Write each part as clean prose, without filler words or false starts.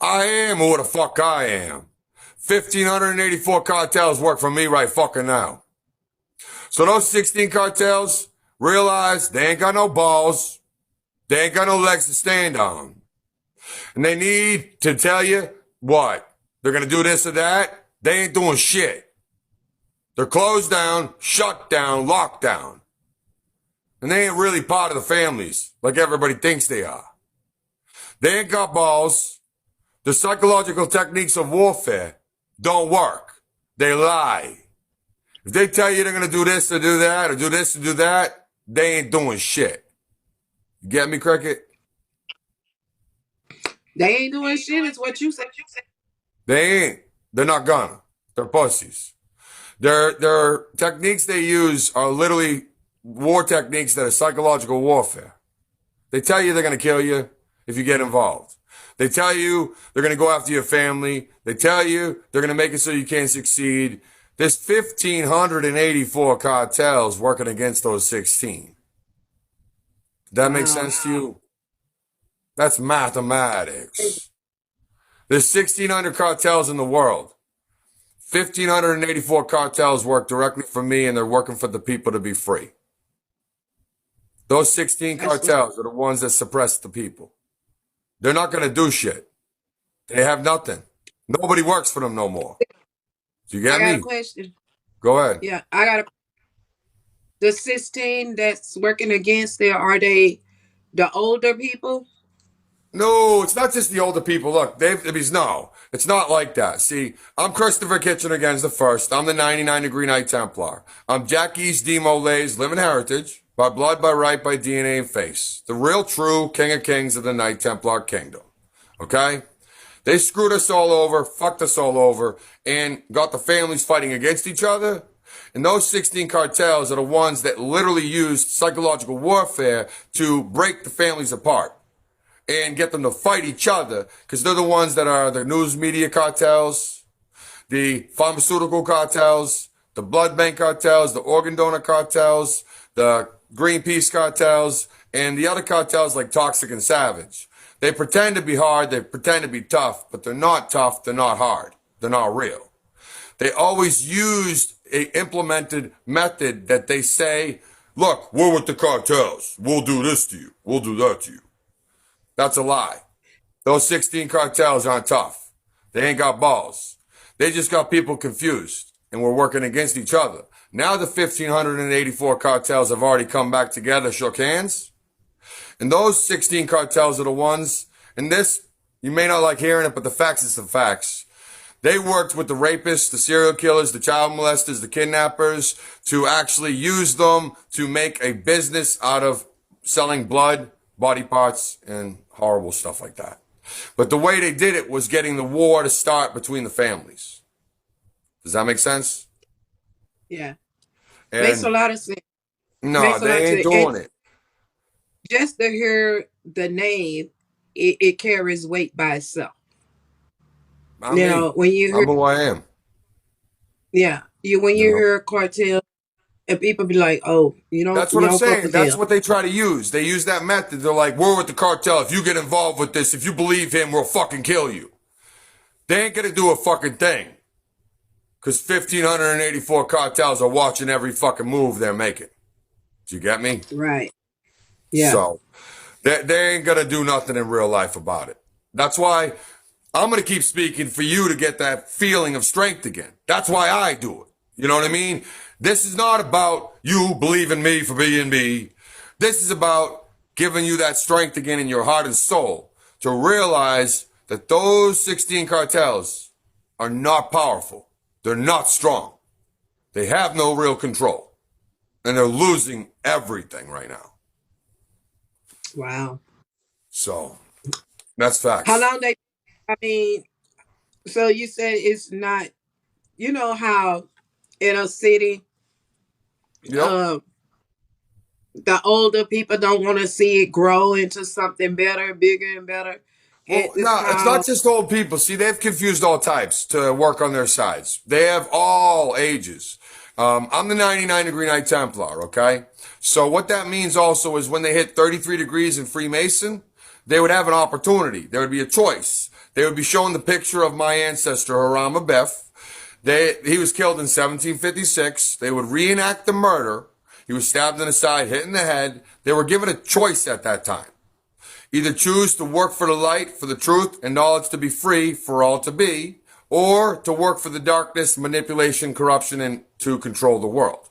I am who the fuck I am. 1,584 cartels work for me right fucking now. So those 16 cartels realize they ain't got no balls. They ain't got no legs to stand on. And they need to tell you what? They're going to do this or that? They ain't doing shit. They're closed down, shut down, locked down. And they ain't really part of the families like everybody thinks they are. They ain't got balls. The psychological techniques of warfare don't work. They lie. If they tell you they're going to do this or do that or do this or do that, they ain't doing shit. You get me, Cricket? They ain't doing shit, is what you said. They ain't. They're not gonna. They're pussies. Their techniques they use are literally war techniques that are psychological warfare. They tell you they're going to kill you if you get involved. They tell you they're going to go after your family. They tell you they're going to make it so you can't succeed. There's 1,584 cartels working against those 16. That makes sense to you? That's mathematics. There's 1,600 cartels in the world. 1,584 cartels work directly for me, and they're working for the people to be free. Those 16 cartels are the ones that suppress the people. They're not going to do shit. They have nothing. Nobody works for them no more. Do you get me? I got a question. Go ahead. Yeah, I got a. The 16 that's working against there, are they the older people? No, it's not just the older people. Look, no, it's not like that. See, I'm Christopher Kitchener again, the first. I'm the 99 Degree Knight Templar. I'm Jack East Demo Lay's living heritage, by blood, by right, by DNA and face. The real true King of Kings of the Knight Templar Kingdom. Okay? They screwed us all over, fucked us all over, and got the families fighting against each other. And those 16 cartels are the ones that literally used psychological warfare to break the families apart and get them to fight each other, because they're the ones that are the news media cartels, the pharmaceutical cartels, the blood bank cartels, the organ donor cartels, the Greenpeace cartels, and the other cartels like Toxic and Savage. They pretend to be hard, they pretend to be tough, but they're not tough, they're not hard, they're not real. They always used a implemented method that they say, look, we're with the cartels, we'll do this to you, we'll do that to you. That's a lie. Those 16 cartels aren't tough. They ain't got balls. They just got people confused, and we're working against each other. Now the 1,584 cartels have already come back together, shook hands. And those 16 cartels are the ones, and this, you may not like hearing it, but the facts is the facts. They worked with the rapists, the serial killers, the child molesters, the kidnappers, to actually use them to make a business out of selling blood, body parts, and horrible stuff like that. But the way they did it was getting the war to start between the families. Does that make sense? Yeah. And makes a lot of sense. No, they ain't doing it. Just to hear the name, it carries weight by itself. When you hear, I'm who I am. Yeah. When you hear cartel, and people be like, oh, that's what I'm saying. That's what they try to use. They use that method. They're like, we're with the cartel. If you get involved with this, if you believe him, we'll fucking kill you. They ain't going to do a fucking thing. Because 1,584 cartels are watching every fucking move they're making. Do you get me? Right. Yeah. So, they ain't going to do nothing in real life about it. That's why I'm going to keep speaking for you to get that feeling of strength again. That's why I do it. You know what I mean? This is not about you believing me for being me. This is about giving you that strength again in your heart and soul to realize that those 16 cartels are not powerful. They're not strong. They have no real control. And they're losing everything right now. Wow. So, that's facts. How long so you said it's not, you know how in a city, the older people don't want to see it grow into something better, bigger and better. Well, it's not just old people. See, they've confused all types to work on their sides. They have all ages. I'm the 99 Degree Knight Templar, okay? So what that means also is when they hit 33 degrees in Freemason, they would have an opportunity. There would be a choice They would be showing the picture of my ancestor, Haram Abef. He was killed in 1756. They would reenact the murder. He was stabbed in the side, hit in the head. They were given a choice at that time. Either choose to work for the light, for the truth, and knowledge to be free for all to be, or to work for the darkness, manipulation, corruption, and to control the world.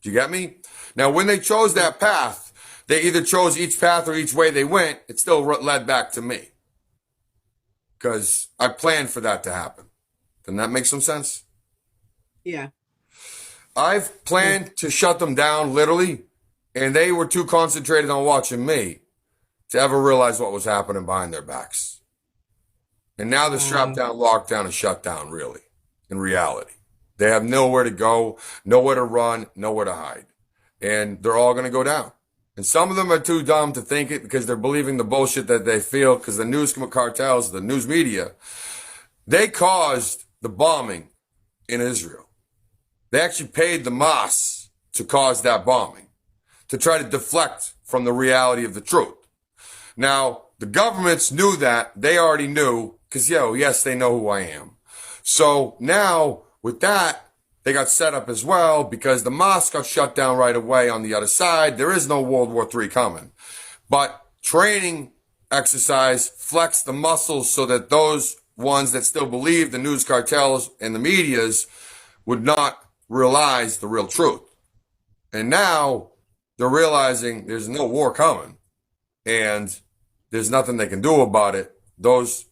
Do you get me? Now, when they chose that path, they either chose each path or each way they went, it still led back to me. Because I planned for that to happen. Doesn't that make some sense? Yeah. I've planned to shut them down, literally, and they were too concentrated on watching me to ever realize what was happening behind their backs. And now they're strapped down, locked down, and shut down, really, in reality. They have nowhere to go, nowhere to run, nowhere to hide. And they're all going to go down. And some of them are too dumb to think it because they're believing the bullshit that they feel because the news cartels, the news media, they caused the bombing in Israel. They actually paid the mosques to cause that bombing, to try to deflect from the reality of the truth. Now, the governments knew that. They already knew because, yes, they know who I am. So now, with that, they got set up as well because the mosque got shut down right away on the other side. There is no World War III coming. But training exercise flexed the muscles so that those ones that still believe the news cartels and the medias would not realize the real truth. And now they're realizing there's no war coming and there's nothing they can do about it. Those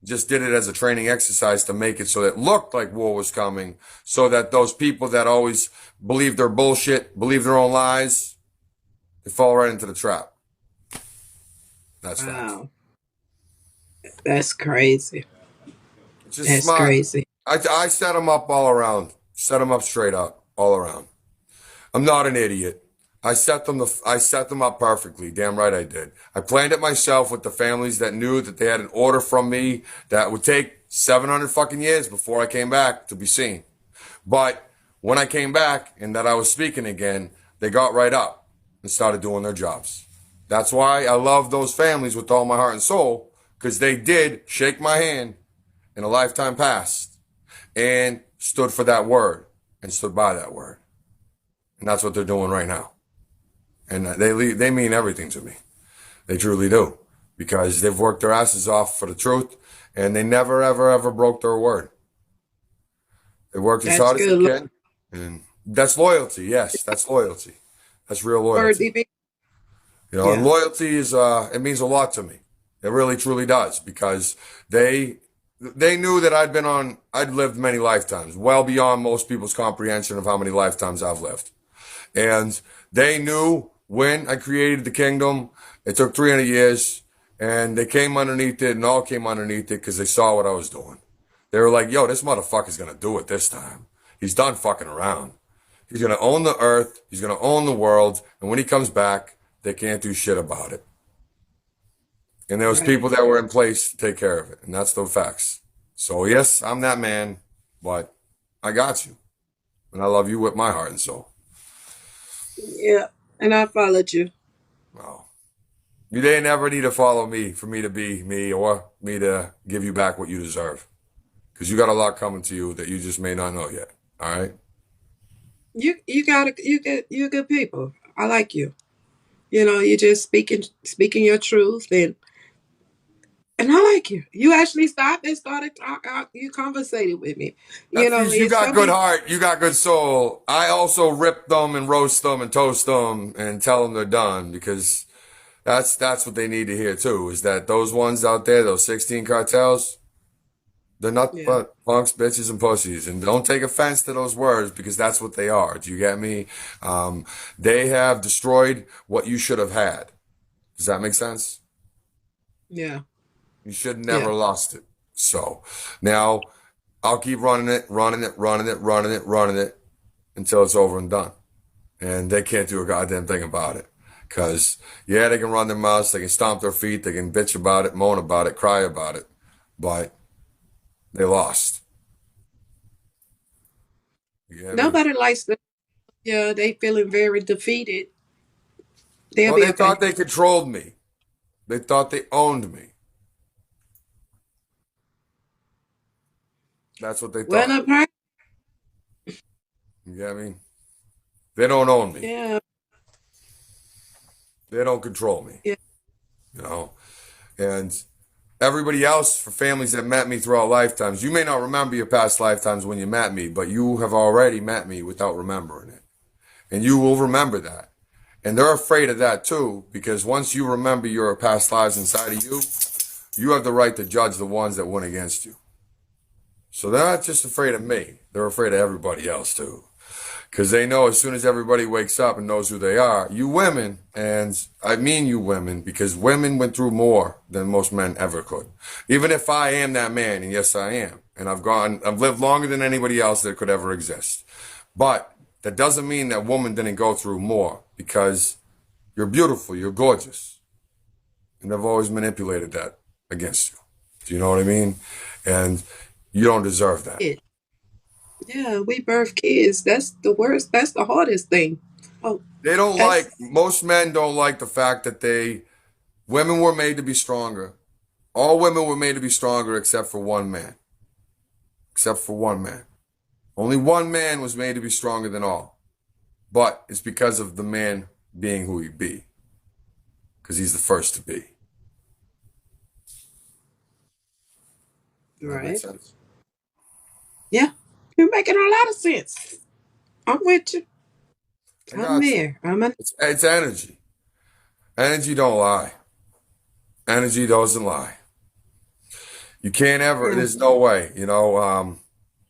just did it as a training exercise to make it so that it looked like war was coming, so that those people that always believe their bullshit, believe their own lies, they fall right into the trap. That's Wow. That's crazy. It's just That's smart. crazy. I set them up all around. Set them up straight up, all around. I'm not an idiot. I set them up perfectly. Damn right I did. I planned it myself with the families that knew that they had an order from me that would take 700 fucking years before I came back to be seen. But when I came back and that I was speaking again, they got right up and started doing their jobs. That's why I love those families with all my heart and soul, because they did shake my hand in a lifetime past and stood for that word and stood by that word. And that's what they're doing right now. And they mean everything to me. They truly do. Because they've worked their asses off for the truth. And they never, ever, ever broke their word. They worked as That's hard as they good. can. And that's loyalty. Yes, that's loyalty. That's real Lord, loyalty. And yeah. loyalty is, it means a lot to me. It really, truly does. Because they knew that I'd lived many lifetimes. Well beyond most people's comprehension of how many lifetimes I've lived. And they knew when I created the kingdom, it took 300 years, and they came underneath it and all came underneath it because they saw what I was doing. They were like, yo, this motherfucker's going to do it this time. He's done fucking around. He's going to own the earth. He's going to own the world. And when he comes back, they can't do shit about it. And there was people that were in place to take care of it. And that's the facts. So yes, I'm that man, but I got you. And I love you with my heart and soul. Yeah. And I followed you. Wow. You didn't ever need to follow me for me to be me or me to give you back what you deserve. Because you got a lot coming to you that you just may not know yet. All right? You're good people. I like you. You just speaking your truth, and I like you. You actually stopped and started talking. You conversated with me. That's because you It's got some good people. heart. You got good soul. I also rip them and roast them and toast them and tell them they're done because that's what they need to hear too, is that those ones out there, those 16 cartels, they're not Yeah. but punks, bitches, and pussies. And don't take offense to those words because that's what they are. Do you get me? They have destroyed what you should have had. Does that make sense? Yeah. You should have Yeah. never lost it. So now I'll keep running it, running it, running it, running it, running it until it's over and done. And they can't do a goddamn thing about it. Because, yeah, they can run their mouths, they can stomp their feet, they can bitch about it, moan about it, cry about it. But they lost. You get me? Nobody likes the. Yeah, they feeling very defeated. They'll Well, be they okay. thought they controlled me. They thought they owned me. That's what they Well, thought. no, part. You get me? They don't own me. Yeah, They don't control me. yeah, You know? And everybody else, for families that met me throughout lifetimes, you may not remember your past lifetimes when you met me, but you have already met me without remembering it. And you will remember that. And they're afraid of that too, because once you remember your past lives inside of you, you have the right to judge the ones that went against you. So they're not just afraid of me, they're afraid of everybody else too. Because they know as soon as everybody wakes up and knows who they are, you women, and I mean you women, because women went through more than most men ever could. Even if I am that man, and yes I am, and I've lived longer than anybody else that could ever exist. But that doesn't mean that woman didn't go through more, because you're beautiful, you're gorgeous. And I've always manipulated that against you. Do you know what I mean? And you don't deserve that. yeah. Yeah, we birth kids. That's the worst. That's the hardest thing. Oh, They don't like, that's most men don't like the fact that women were made to be stronger. All women were made to be stronger except for one man. Except for one man. Only one man was made to be stronger than all. But it's because of the man being who he be. Because he's the first to be. Does that make right. sense? Yeah, you're making a lot of sense. I'm with you. I I'm got you. there. I'm a It's energy. Energy don't lie. Energy doesn't lie. You can't ever, yeah. there's no way,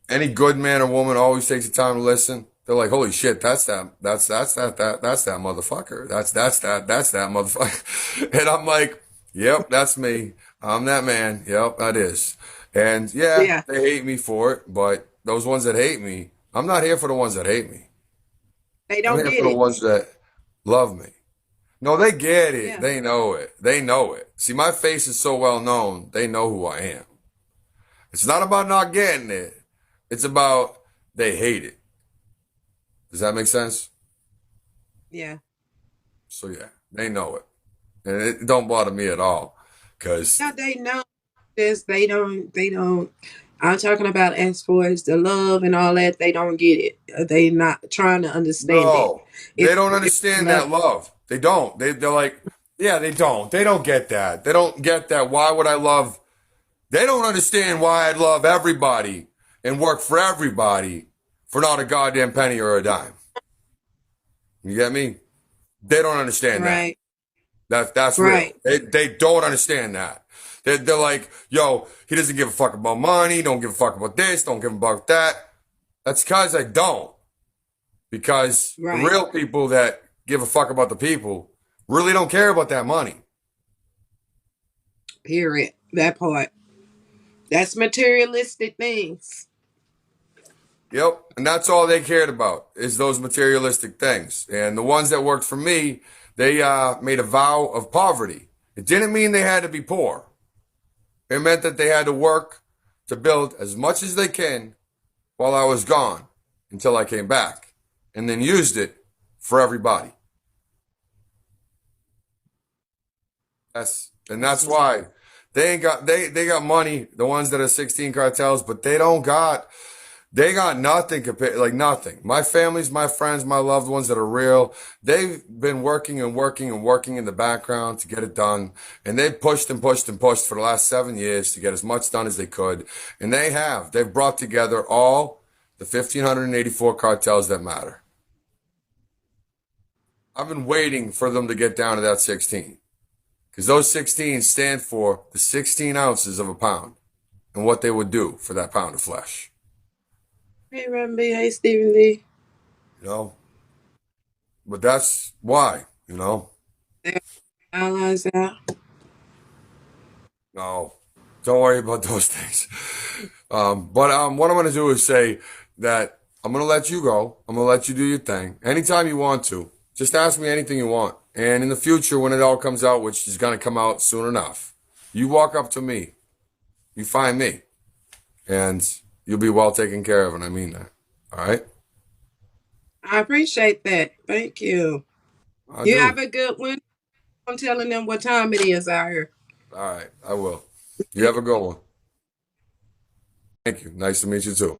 any good man or woman always takes the time to listen. They're like, holy shit, that's that motherfucker. That's that motherfucker. And I'm like, yep, that's me. I'm that man. Yep, that is. And yeah, Yeah, they hate me for it, but those ones that hate me, I'm not here for the ones that hate me. they I'm don't here for get the it. ones that love me. No, they get it. Yeah, They know it. They know it. See, my face is so well known. They know who I am. It's not about not getting it. It's about they hate it. Does that make sense? yeah. So yeah, they know it. And it don't bother me at all. Cause Now they know this. They don't. They don't. I'm talking about as far as the love and all that. They don't get it. They not trying to understand it. no, they It's don't it's understand love. that love. They don't. They're like, yeah, they don't. They don't get that. They don't get that. Why would I love? They don't understand why I'd love everybody and work for everybody for not a goddamn penny or a dime. You get me? They don't understand that. Right. That's real. Right. They don't understand that. They're like, yo, he doesn't give a fuck about money. Don't give a fuck about this. Don't give a fuck about that. That's because I don't. Because the Right. real people that give a fuck about the people really don't care about that money. Period. That part. That's materialistic things. Yep. And that's all they cared about is those materialistic things. And the ones that worked for me, they made a vow of poverty. It didn't mean they had to be poor. It meant that they had to work to build as much as they can while I was gone until I came back and then used it for everybody. That's That's what's why they got money, the ones that are 16 cartels, but they got nothing compared, like nothing. My family's, my friends, my loved ones that are real, they've been working and working and working in the background to get it done. And they've pushed and pushed and pushed for the last 7 years to get as much done as they could. And they have. They've brought together all the 1,584 cartels that matter. I've been waiting for them to get down to that 16. Because those 16 stand for the 16 ounces of a pound and what they would do for that pound of flesh. Hey, Ramby. Hey, Stephen D. You know? But that's why. There, allies out. No, don't worry about those things. But what I'm going to do is say that I'm going to let you go. I'm going to let you do your thing. Anytime you want to, just ask me anything you want. And in the future, when it all comes out, which is going to come out soon enough, you walk up to me. You find me. And you'll be well taken care of. And I mean that. All right? I appreciate that. Thank you. I You do. have a good one. I'm telling them what time it is out here. All right. I will. You have a good one. you. Nice to meet you too.